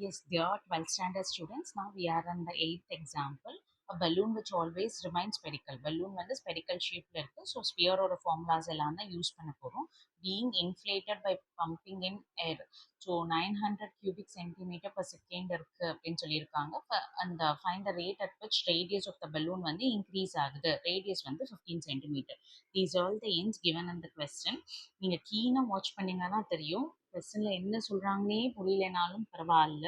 Yes, dear 12th standard students, now we are on the 8th example. A balloon which always remains spherical. Balloon வந்து spherical shapeல இருக்கு. So sphere ஓட formulas எல்லாம் தான் use பண்ண போறோம். Being inflated by pumping in air. So 900 cubic centimeter per second இருக்கு அப்படின்னு சொல்லியிருக்காங்க. அந்த find the rate at which radius of the balloon வந்து increase ஆகுது. Radius வந்து 15 centimeter. These are all the ends given in the question. நீங்க கீனா watch பண்ணீங்கன்னா தெரியும். கொஸ்டின்ல என்ன சொல்றாங்கன்னே புரியலைனாலும் பரவாயில்ல.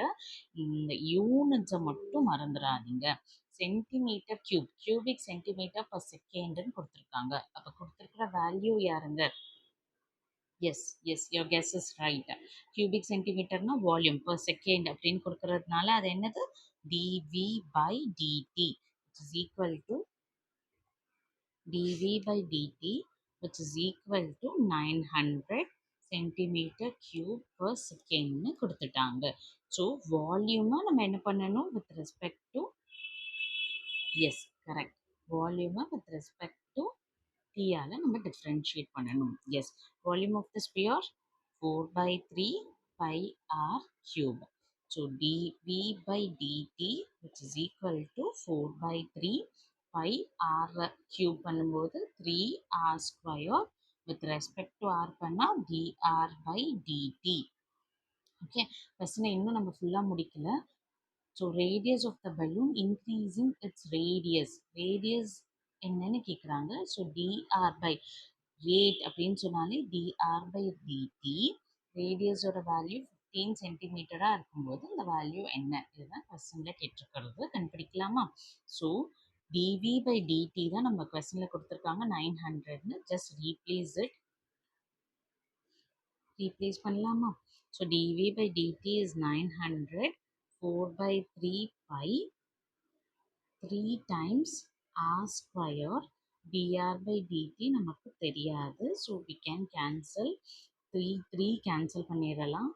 இந்த யூனிட்ஸை மட்டும் மறந்துடாதீங்க. Centimetre cube, cubic centimetre per செகண்ட்னு கொடுத்துருக்காங்க. அப்போ கொடுத்துருக்கிற வேல்யூ யாருங்க? Yes yes your guess is right. Cubic சென்டிமீட்டர்னா வால்யூம் பர் செகண்ட் அப்படின்னு கொடுக்கறதுனால அது என்னது? D v by d t is equal to dv by dt which is equal to 900 centimeter cube per second னு கொடுத்துட்டாங்க. ஸோ வால்யூமை நம்ம என்ன பண்ணணும் with respect to yes correct வால்யூமை வித் ரெஸ்பெக்ட் டு டீயால் நம்ம டிஃப்ரென்ஷியேட் பண்ணணும். Yes volume of the sphere 4/3 pi r cube. So dv by dt which is equal to 4/3 pi r cube பண்ணும்போது 3r square with respect to r பண்ணா dr by dt. Okay, கொஸ்டினை இன்னும் நம்ம ஃபுல்லாக முடிக்கல. So radius of the balloon increasing its radius என்னன்னு கேட்குறாங்க. So d r by rate அப்படின்னு சொன்னாலே டிஆர் பை டிடி. ரேடியஸோட வேல்யூ 15 சென்டிமீட்டராக இருக்கும்போது இந்த வேல்யூ என்ன? இதுதான் கொஸ்டினில் கேட்டிருக்கிறது. கண்டுபிடிக்கலாமா? ஸோ டிவி பை டிடி தான் நம்ம கொஸ்டினில் கொடுத்துருக்காங்க 900ன்னு. ஜஸ்ட் ரீப்ளேஸ் பண்ணலாமா? So d v by d t is 900 4/3 pi 3 times r square dr by dt நமக்கு தெரியாது. So we can cancel 3 cancel பண்ணிடலாம்.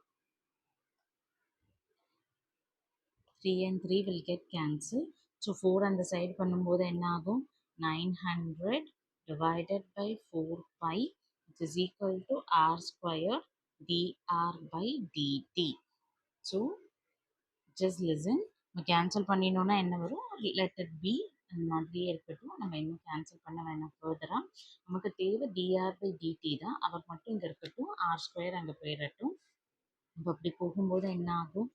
3 and 3 will get cancelled. So 4 அந்த சைடு பண்ணும்போது என்ன ஆகும்? 900 divided by 4 pi which is equal to r square dr by dt. So just listen. நம்ம cancel பண்ணினோன்னா என்ன வரும்? லெட் இட் பி அந்த மாதிரியே இருக்கட்டும். நம்ம இன்னும் கேன்சல் பண்ண வேணாம் ஃபர்தராக. நமக்கு தேவை டிஆர் பை டிடி தான். அவர் மட்டும் இங்கே இருக்கட்டும், ஆர் ஸ்கொயர் அங்கே போயிடட்டும். இப்போ அப்படி போகும்போது என்ன ஆகும்?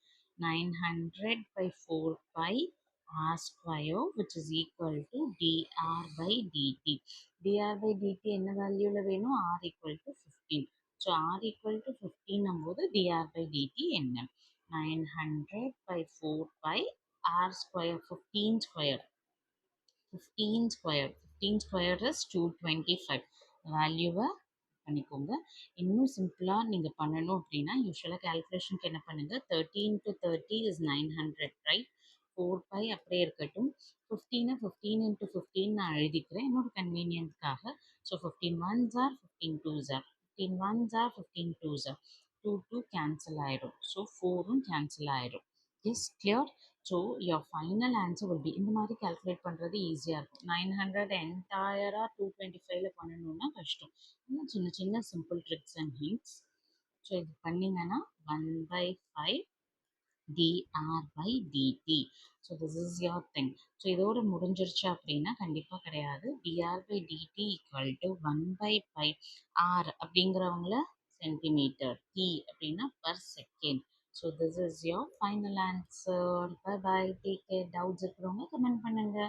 900 by 4 pi r square which is equal to dr by dt. dr by dt என்ன வேல்யூவில் வேணும்? r equal to 15. So r equal to 15 போது dr by dt என்ன? 900 by 4 pi r square 15 square 15 square is 225. வேல்யூவை பண்ணிக்கோங்க. இன்னும் சிம்பிளாக நீங்கள் பண்ணணும் அப்படின்னா யூஸ்வலாக கேல்குலேஷனுக்கு என்ன பண்ணுங்கள்? 13 to 30 is 900 ரைட். 4 pi அப்படியே இருக்கட்டும். 15 into 15 நான் எழுதிக்கிறேன் என்னோட கன்வீனியன்ஸ்க்காக. So 15 ones are 15 twos are 15 ones are 15 twos are 2 cancel ஆயிடும். ஸோ 4ம் கேன்சல் ஆயிடும். Yes clear. So your final answer will be இந்த மாதிரி கால்குலேட் பண்ணுறது ஈஸியாக இருக்கும். 900 என்டையராக 225ல பண்ணணும்னா கஷ்டம். இன்னும் சின்ன சின்ன simple tricks and hints. So இது பண்ணிங்கன்னா 1/5 dr by dt. So this is your thing. So இதோட முடிஞ்சிருச்சு அப்படின்னா கண்டிப்பாக கிடையாது. dr by dt equal to 1/5 r அப்படிங்கிறவங்கள சென்டிமீட்டர், t அப்படின்னா per second. So this is your final answer. Bye bye, take care. Doubts இருக்கிறவங்க கமெண்ட் பண்ணுங்க.